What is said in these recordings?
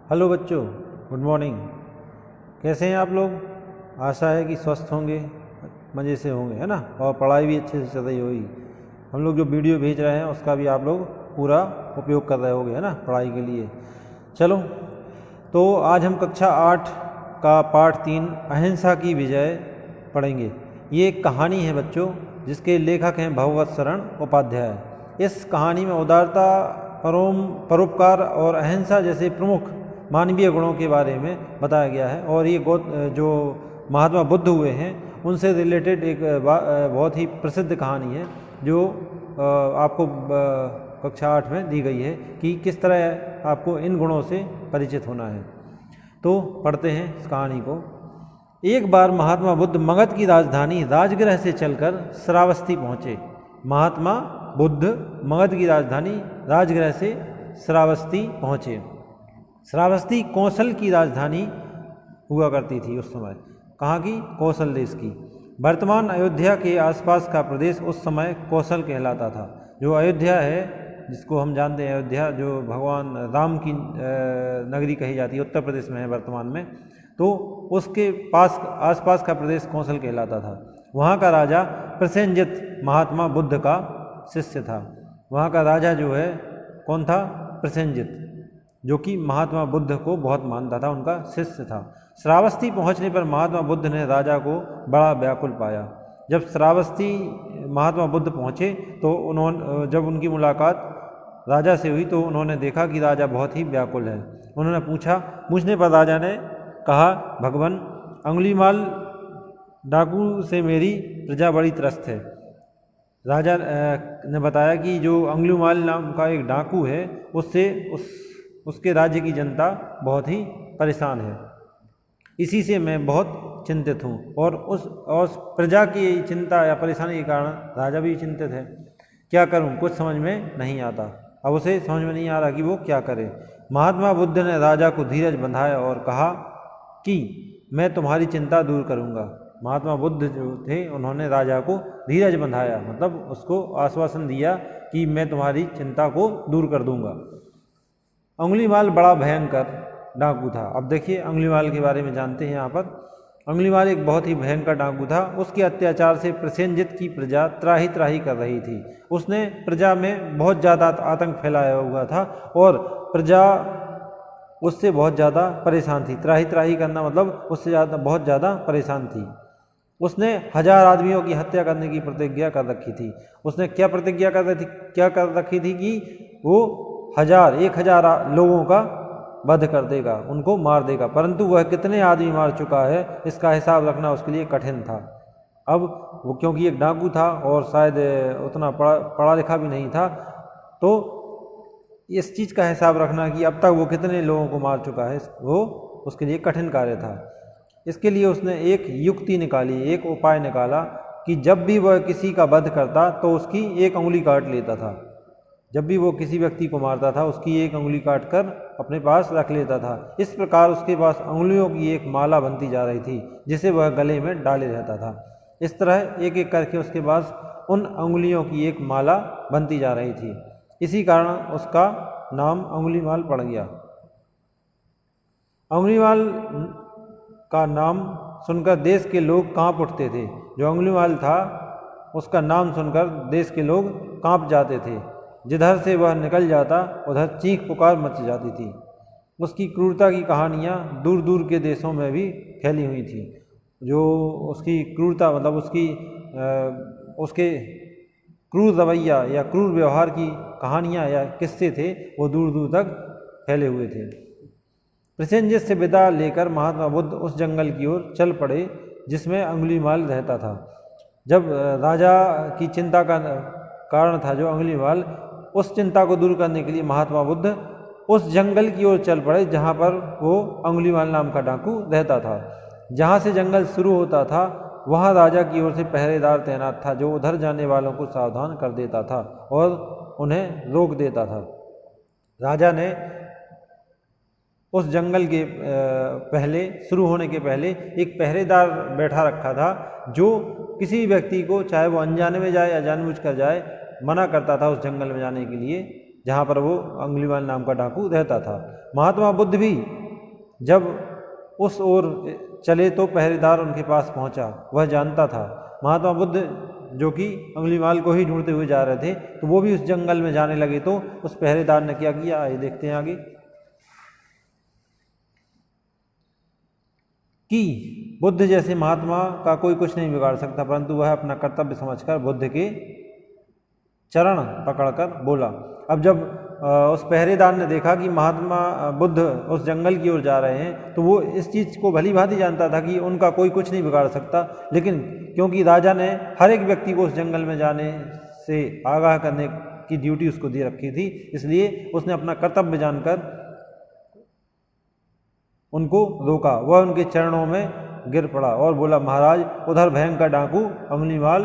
Hello बच्चों, good morning. कैसे हैं आप लोग? आशा है कि स्वस्थ होंगे, मज़े से होंगे, है ना। और पढ़ाई भी अच्छे से चल रही होगी। हम लोग जो वीडियो भेज रहे हैं उसका भी आप लोग पूरा उपयोग कर रहे होगे, है ना, पढ़ाई के लिए। चलो, तो आज हम कक्षा 8 का पाठ 3 अहिंसा की विजय पढ़ेंगे। ये एक कहानी है बच्चों, जिसके लेखक हैं भगवत शरण उपाध्याय। इस कहानी में उदारता, परोपकार और अहिंसा जैसे प्रमुख मानवीय गुणों के बारे में बताया गया है। और ये जो महात्मा बुद्ध हुए हैं उनसे रिलेटेड एक बहुत ही प्रसिद्ध कहानी है, जो आपको कक्षा 8 में दी गई है कि किस तरह आपको इन गुणों से परिचित होना है। तो पढ़ते हैं इस कहानी को। एक बार महात्मा बुद्ध मगध की राजधानी राजगृह से चलकर श्रावस्ती पहुँचे। महात्मा बुद्ध मगध की राजधानी राजगृह से श्रावस्ती पहुँचे। श्रावस्ती कौशल की राजधानी हुआ करती थी उस समय। कहाँ की? कौशल देश की। वर्तमान अयोध्या के आसपास का प्रदेश उस समय कौशल कहलाता था। जो अयोध्या है, जिसको हम जानते हैं अयोध्या, जो भगवान राम की नगरी कही जाती है, उत्तर प्रदेश में है वर्तमान में, तो उसके आसपास का प्रदेश कौशल कहलाता था। वहाँ का राजा प्रसेनजित महात्मा बुद्ध का शिष्य था। वहाँ का राजा जो है कौन था? प्रसेनजित, जो कि महात्मा बुद्ध को बहुत मानता था, उनका शिष्य था। श्रावस्ती पहुंचने पर महात्मा बुद्ध ने राजा को बड़ा व्याकुल पाया। जब श्रावस्ती महात्मा बुद्ध पहुंचे तो जब उनकी मुलाकात राजा से हुई तो उन्होंने देखा कि राजा बहुत ही व्याकुल है। उन्होंने पूछने पर राजा ने कहा, भगवान, अंगुलीमाल डाकू से मेरी प्रजा बड़ी त्रस्त है। राजा ने बताया कि जो अंगुलीमाल नाम का एक डाकू है, उसके राज्य की जनता बहुत ही परेशान है। इसी से मैं बहुत चिंतित हूँ। और उस प्रजा की चिंता या परेशानी के कारण राजा भी चिंतित है। क्या करूँ, कुछ समझ में नहीं आता। अब उसे समझ में नहीं आ रहा कि वो क्या करे। महात्मा बुद्ध ने राजा को धीरज बंधाया और कहा कि मैं तुम्हारी चिंता दूर करूँगा। महात्मा बुद्ध जो थे, उन्होंने राजा को धीरज बंधाया, मतलब उसको आश्वासन दिया कि मैं तुम्हारी चिंता को दूर कर दूँगा। अंगुलीमाल बड़ा भयंकर डाकू था। अब देखिए, अंगुलीमाल के बारे में जानते हैं यहाँ पर। अंगुलीमाल एक बहुत ही भयंकर डाकू था। उसके अत्याचार से प्रसेनजित की प्रजा त्राही त्राही कर रही थी। उसने प्रजा में बहुत ज़्यादा आतंक फैलाया हुआ था और प्रजा उससे बहुत ज़्यादा परेशान थी। त्राही त्राही करना मतलब उससे बहुत ज़्यादा परेशान थी। उसने 1000 आदमियों की हत्या करने की प्रतिज्ञा कर रखी थी। उसने क्या प्रतिज्ञा कर रखी थी कि वो 1000 लोगों का वध कर देगा, उनको मार देगा। परंतु वह कितने आदमी मार चुका है, इसका हिसाब रखना उसके लिए कठिन था। अब वो क्योंकि एक डाकू था और शायद उतना पढ़ा लिखा भी नहीं था, तो इस चीज़ का हिसाब रखना कि अब तक वो कितने लोगों को मार चुका है, वो उसके लिए कठिन कार्य था। इसके लिए उसने एक युक्ति निकाली, एक उपाय निकाला कि जब भी वह किसी का वध करता तो उसकी एक उंगली काट लेता था। जब भी वो किसी व्यक्ति को मारता था, उसकी एक उंगली काटकर अपने पास रख लेता था। इस प्रकार उसके पास उंगलियों की एक माला बनती जा रही थी, जिसे वह गले में डाले रहता था। इस तरह एक एक करके उसके पास उन उंगलियों की एक माला बनती जा रही थी। इसी कारण उसका नाम अंगुलीमाल पड़ गया। अंगुलीमाल का नाम सुनकर देश के लोग कांप उठते थे। जो अंगुलीमाल था, उसका नाम सुनकर देश के लोग कांप जाते थे। जिधर से वह निकल जाता उधर चीख पुकार मच जाती थी। उसकी क्रूरता की कहानियाँ दूर दूर के देशों में भी फैली हुई थी। जो उसकी क्रूरता मतलब उसके क्रूर रवैया या क्रूर व्यवहार की कहानियाँ या किस्से थे, वो दूर दूर तक फैले हुए थे। प्रसेनजित से विदा लेकर महात्मा बुद्ध उस जंगल की ओर चल पड़े जिसमें अंगुलीमाल रहता था। जब राजा की चिंता का कारण था जो अंगुलीमाल, उस चिंता को दूर करने के लिए महात्मा बुद्ध उस जंगल की ओर चल पड़े जहाँ पर वो अंगुलीमाल नाम का डाकू रहता था। जहाँ से जंगल शुरू होता था वहाँ राजा की ओर से पहरेदार तैनात था, जो उधर जाने वालों को सावधान कर देता था और उन्हें रोक देता था। राजा ने उस जंगल के शुरू होने के पहले एक पहरेदार बैठा रखा था, जो किसी व्यक्ति को, चाहे वो अनजाने में जाए या जानबूझकर जाए, मना करता था उस जंगल में जाने के लिए। जहाँ पर वो अंगुलीमाल नाम का डाकू रहता था। महात्मा बुद्ध भी जब उस ओर चले तो पहरेदार उनके पास पहुंचा। वह जानता था महात्मा बुद्ध जो कि अंगुलीमाल को ही ढूंढते हुए जा रहे थे, तो वो भी उस जंगल में जाने लगे। तो उस पहरेदार ने क्या किया, आइए देखते हैं आगे, कि बुद्ध जैसे महात्मा का कोई कुछ नहीं बिगाड़ सकता, परंतु वह अपना कर्तव्य समझकर बुद्ध के चरण पकड़कर बोला। अब जब उस पहरेदार ने देखा कि महात्मा बुद्ध उस जंगल की ओर जा रहे हैं, तो वो इस चीज़ को भली भांति जानता था कि उनका कोई कुछ नहीं बिगाड़ सकता, लेकिन क्योंकि राजा ने हर एक व्यक्ति को उस जंगल में जाने से आगाह करने की ड्यूटी उसको दे रखी थी, इसलिए उसने अपना कर्तव्य जानकर उनको रोका। वह उनके चरणों में गिर पड़ा और बोला, महाराज, उधर भयंकर डाकू अंगुलीमाल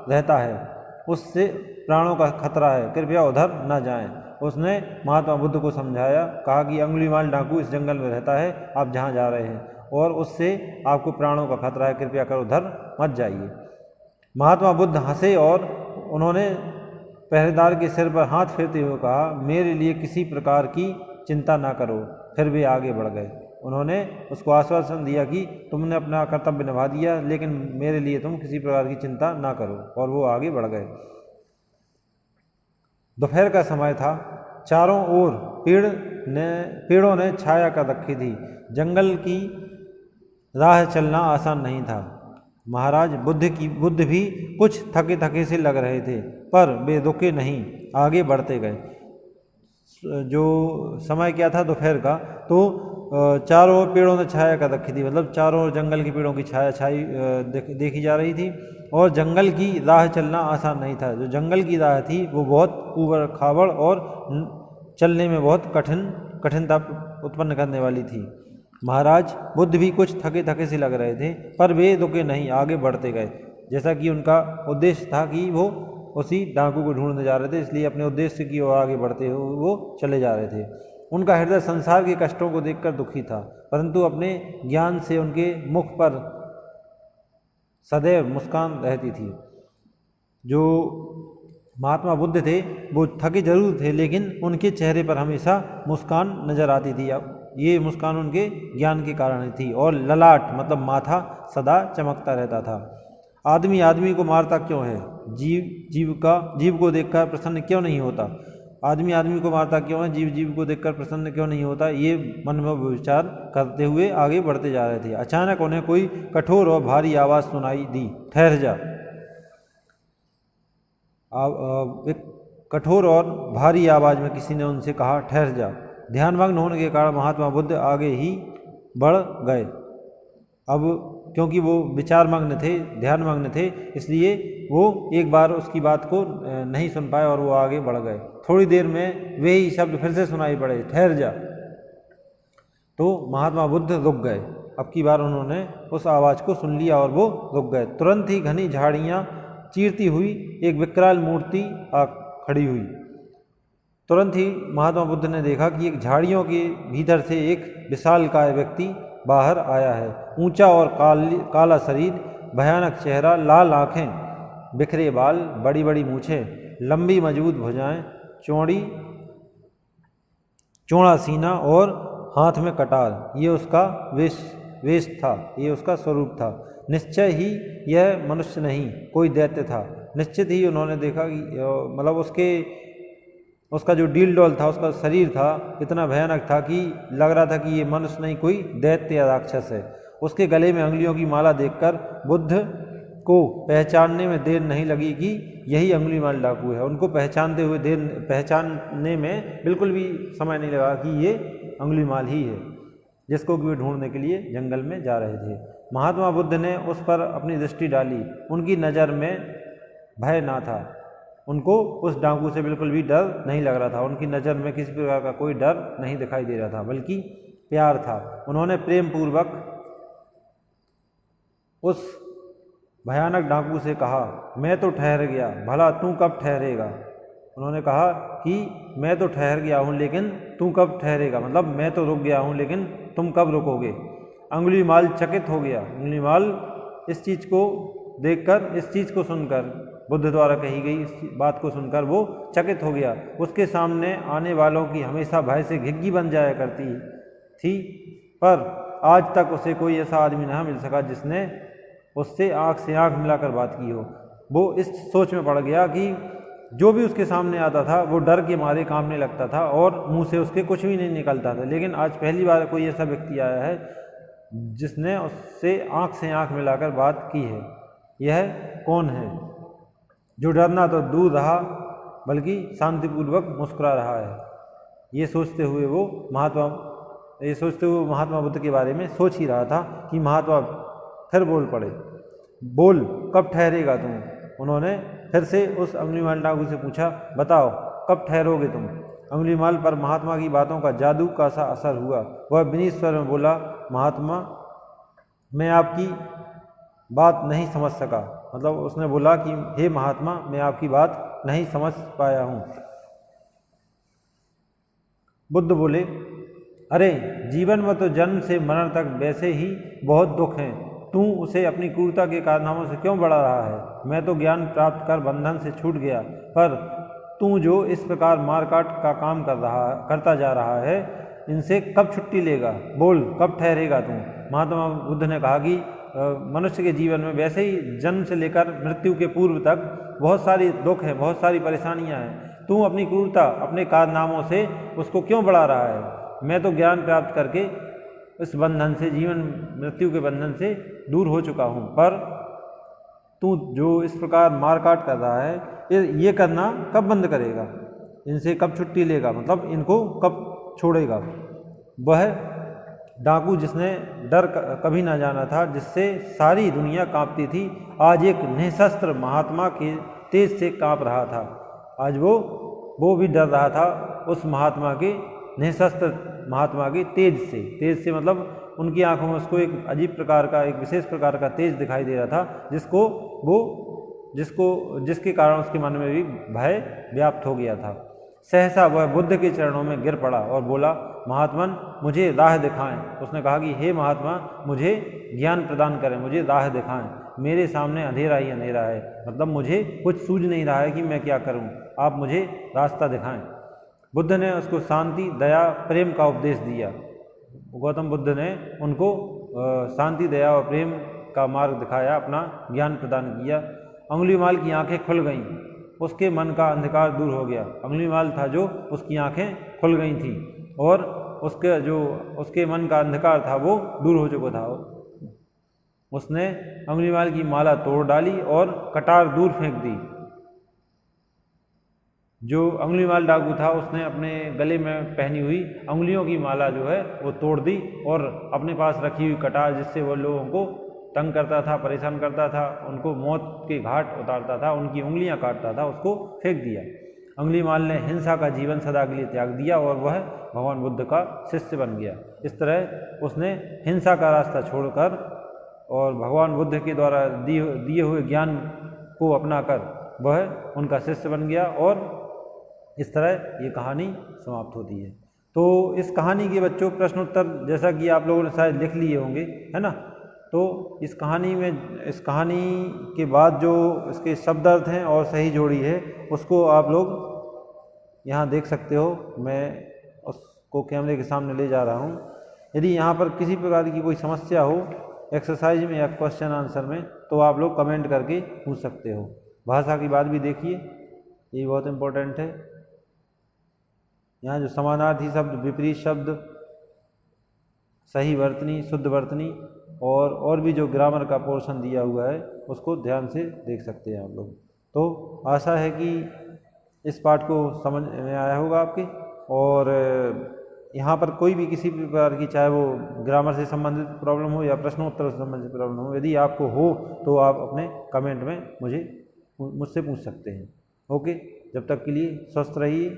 रहता है, उससे प्राणों का खतरा है, कृपया उधर न जाएं। उसने महात्मा बुद्ध को समझाया, कहा कि अंगुलीमाल डाकू इस जंगल में रहता है, आप जहाँ जा रहे हैं, और उससे आपको प्राणों का खतरा है, कृपया कर उधर मत जाइए। महात्मा बुद्ध हंसे और उन्होंने पहरेदार के सिर पर हाथ फेरते हुए कहा, मेरे लिए किसी प्रकार की चिंता ना करो। फिर वे आगे बढ़ गए। उन्होंने उसको आश्वासन दिया कि तुमने अपना कर्तव्य निभा दिया, लेकिन मेरे लिए तुम किसी प्रकार की चिंता ना करो, और वो आगे बढ़ गए। दोपहर का समय था। चारों ओर पेड़ों ने छाया कर रखी थी। जंगल की राह चलना आसान नहीं था। महाराज बुद्ध भी कुछ थके थके से लग रहे थे, पर वे रुके नहीं, आगे बढ़ते गए। जो समय क्या था, दोपहर का, तो चारों ओर पेड़ों ने छाया कर रखी थी, मतलब चारों ओर जंगल के पेड़ों की छाया छाई देखी जा रही थी, और जंगल की राह चलना आसान नहीं था। जो जंगल की राह थी वो बहुत ऊबड़ खाबड़ और चलने में बहुत कठिनता उत्पन्न करने वाली थी। महाराज बुद्ध भी कुछ थके थके से लग रहे थे, पर वे रुके नहीं, आगे बढ़ते गए। जैसा कि उनका उद्देश्य था कि वो उसी डाकू को ढूंढने जा रहे थे, इसलिए अपने उद्देश्य की ओर आगे बढ़ते हुए वो चले जा रहे थे। उनका हृदय संसार के कष्टों को देखकर दुखी था, परंतु अपने ज्ञान से उनके मुख पर सदैव मुस्कान रहती थी। जो महात्मा बुद्ध थे वो थके जरूर थे, लेकिन उनके चेहरे पर हमेशा मुस्कान नजर आती थी। अब ये मुस्कान उनके ज्ञान के कारण थी, और ललाट मतलब माथा सदा चमकता रहता था। आदमी आदमी को मारता क्यों है, जीव को देखकर प्रसन्न क्यों नहीं होता। आदमी आदमी को मारता क्यों है, जीव को देखकर प्रसन्न क्यों नहीं होता। ये मन में विचार करते हुए आगे बढ़ते जा रहे थे। अचानक उन्हें कोई कठोर और भारी आवाज़ सुनाई दी, ठहर जा। एक कठोर और भारी आवाज़ में किसी ने उनसे कहा, ठहर जा। ध्यानमग्न होने के कारण महात्मा बुद्ध आगे ही बढ़ गए। अब क्योंकि वो विचारमग्न थे, ध्यानमग्न थे, इसलिए वो एक बार उसकी बात को नहीं सुन पाए और वो आगे बढ़ गए। थोड़ी देर में वे ही शब्द फिर से सुनाई पड़े, ठहर जा। तो महात्मा बुद्ध रुक गए। अब की बार उन्होंने उस आवाज़ को सुन लिया और वो रुक गए। तुरंत ही घनी झाड़ियाँ चीरती हुई एक विकराल मूर्ति आ खड़ी हुई। तुरंत ही महात्मा बुद्ध ने देखा कि एक झाड़ियों के भीतर से एक विशालकाय व्यक्ति बाहर आया है। ऊंचा और काला शरीर, भयानक चेहरा, लाल आँखें, बिखरे बाल, बड़ी बड़ी मूछें, लंबी मजबूत भुजाएं, चौड़ा सीना और हाथ में कटार। ये उसका वेश था, ये उसका स्वरूप था। निश्चय ही यह मनुष्य नहीं, कोई दैत्य था। निश्चित ही उन्होंने देखा कि मतलब उसका जो डील डॉल था, उसका शरीर था, इतना भयानक था कि लग रहा था कि ये मनुष्य नहीं, कोई दैत्य या राक्षस है। उसके गले में अंगुलियों की माला देखकर बुद्ध को पहचानने में देर नहीं लगी कि यही अंगुलीमाल डाकू है। उनको पहचानने में बिल्कुल भी समय नहीं लगा कि ये अंगुलीमाल ही है, जिसको वे ढूंढने के लिए जंगल में जा रहे थे। महात्मा बुद्ध ने उस पर अपनी दृष्टि डाली। उनकी नज़र में भय ना था, उनको उस डाकू से बिल्कुल भी डर नहीं लग रहा था। उनकी नज़र में किसी प्रकार का कोई डर नहीं दिखाई दे रहा था, बल्कि प्यार था। उन्होंने प्रेम पूर्वक उस भयानक डाकू से कहा, मैं तो ठहर गया, भला तू कब ठहरेगा। उन्होंने कहा कि मैं तो ठहर गया हूँ, लेकिन तू कब ठहरेगा, मतलब मैं तो रुक गया हूँ, लेकिन तुम कब रुकोगे। अंगुलीमाल चकित हो गया। अंगुलीमाल इस चीज़ को देखकर, इस चीज़ को सुनकर बुद्ध द्वारा कही गई इस बात को सुनकर वो चकित हो गया। उसके सामने आने वालों की हमेशा भय से घिग्गी बन जाया करती थी, पर आज तक उसे कोई ऐसा आदमी न मिल सका जिसने उससे आँख से आँख मिलाकर बात की हो। वो इस सोच में पड़ गया कि जो भी उसके सामने आता था वो डर के मारे कांपने लगता था और मुंह से उसके कुछ भी नहीं निकलता था। लेकिन आज पहली बार कोई ऐसा व्यक्ति आया है जिसने उससे आँख से आँख मिलाकर बात की है। यह कौन है? जो डरना तो दूर रहा बल्कि शांतिपूर्वक मुस्कुरा रहा है। ये सोचते हुए वो महात्मा बुद्ध के बारे में सोच ही रहा था कि महात्मा फिर बोल पड़े, बोल कब ठहरेगा तुम? उन्होंने फिर से उस अंगुलीमाल डाकू से पूछा, बताओ कब ठहरोगे तुम? अंगुलीमाल पर महात्मा की बातों का जादू का सा असर हुआ। वह विनीत स्वर में बोला, महात्मा मैं आपकी बात नहीं समझ सका। मतलब उसने बोला कि हे महात्मा मैं आपकी बात नहीं समझ पाया हूँ। बुद्ध बोले, अरे जीवन में तो जन्म से मरण तक वैसे ही बहुत दुख हैं, तू उसे अपनी क्रूरता के कारनामों से क्यों बढ़ा रहा है? मैं तो ज्ञान प्राप्त कर बंधन से छूट गया, पर तू जो इस प्रकार मारकाट का काम करता जा रहा है, इनसे कब छुट्टी लेगा? बोल कब ठहरेगा तू? महात्मा बुद्ध ने कहा कि मनुष्य के जीवन में वैसे ही जन्म से लेकर मृत्यु के पूर्व तक बहुत सारी दुख हैं, बहुत सारी परेशानियां हैं। तू अपनी क्रूरता अपने कारनामों से उसको क्यों बढ़ा रहा है? मैं तो ज्ञान प्राप्त करके इस बंधन से, जीवन मृत्यु के बंधन से दूर हो चुका हूँ, पर तू जो इस प्रकार मारकाट कर रहा है ये करना कब बंद करेगा? इनसे कब छुट्टी लेगा? मतलब इनको कब छोड़ेगा? वह डाकू जिसने डर कभी ना जाना था, जिससे सारी दुनिया कांपती थी, आज एक निशस्त्र महात्मा के तेज से कांप रहा था। आज वो भी डर रहा था उस महात्मा के, निशस्त्र महात्मा के तेज से मतलब उनकी आंखों में उसको एक अजीब प्रकार का, एक विशेष प्रकार का तेज दिखाई दे रहा था, जिसके कारण उसके मन में भी भय व्याप्त हो गया था। सहसा वह बुद्ध के चरणों में गिर पड़ा और बोला, महात्मन मुझे राह दिखाएं। उसने कहा कि हे महात्मा मुझे ज्ञान प्रदान करें, मुझे राह दिखाएं, मेरे सामने अंधेरा ही अंधेरा है, मतलब मुझे कुछ सूझ नहीं रहा है कि मैं क्या करूं, आप मुझे रास्ता दिखाएं। बुद्ध ने उसको शांति, दया, प्रेम का उपदेश दिया। गौतम बुद्ध ने उनको शांति, दया और प्रेम का मार्ग दिखाया, अपना ज्ञान प्रदान किया। अंगुलीमाल की आंखें खुल गईं, उसके मन का अंधकार दूर हो गया। अंगुलीमाल था जो, उसकी आंखें खुल गई थीं और उसके मन का अंधकार था वो दूर हो चुका था। उसने अंगुलीमाल की माला तोड़ डाली और कटार दूर फेंक दी। जो अंगुलीमाल डाकू था उसने अपने गले में पहनी हुई अंगुलियों की माला जो है वो तोड़ दी और अपने पास रखी हुई कटार, जिससे वो लोगों को तंग करता था, परेशान करता था, उनको मौत के घाट उतारता था, उनकी उंगलियां काटता था, उसको फेंक दिया। अंगुलीमाल ने हिंसा का जीवन सदा के लिए त्याग दिया और वह भगवान बुद्ध का शिष्य बन गया। इस तरह उसने हिंसा का रास्ता छोड़कर और भगवान बुद्ध के द्वारा दिए हुए ज्ञान को अपनाकर वह उनका शिष्य बन गया और इस तरह ये कहानी समाप्त होती है। तो इस कहानी के बच्चों प्रश्न उत्तर जैसा कि आप लोगों ने शायद लिख लिए होंगे, है ना? तो इस कहानी के बाद जो इसके शब्द अर्थ हैं और सही जोड़ी है उसको आप लोग यहाँ देख सकते हो। मैं उसको कैमरे के सामने ले जा रहा हूँ। यदि यहाँ पर किसी प्रकार की कोई समस्या हो एक्सरसाइज में या क्वेश्चन आंसर में, तो आप लोग कमेंट करके पूछ सकते हो। भाषा की बात भी देखिए, ये बहुत इम्पोर्टेंट है। यहाँ जो समानार्थी शब्द, विपरीत शब्द, सही वर्तनी, शुद्ध वर्तनी और भी जो ग्रामर का पोर्शन दिया हुआ है उसको ध्यान से देख सकते हैं आप लोग। तो आशा है कि इस पाठ को समझ में आया होगा आपके। और यहाँ पर कोई भी किसी भी प्रकार की, चाहे वो ग्रामर से संबंधित प्रॉब्लम हो या प्रश्नोत्तर से संबंधित प्रॉब्लम हो, यदि आपको हो तो आप अपने कमेंट में मुझसे पूछ सकते हैं। ओके, जब तक के लिए स्वस्थ रहिए।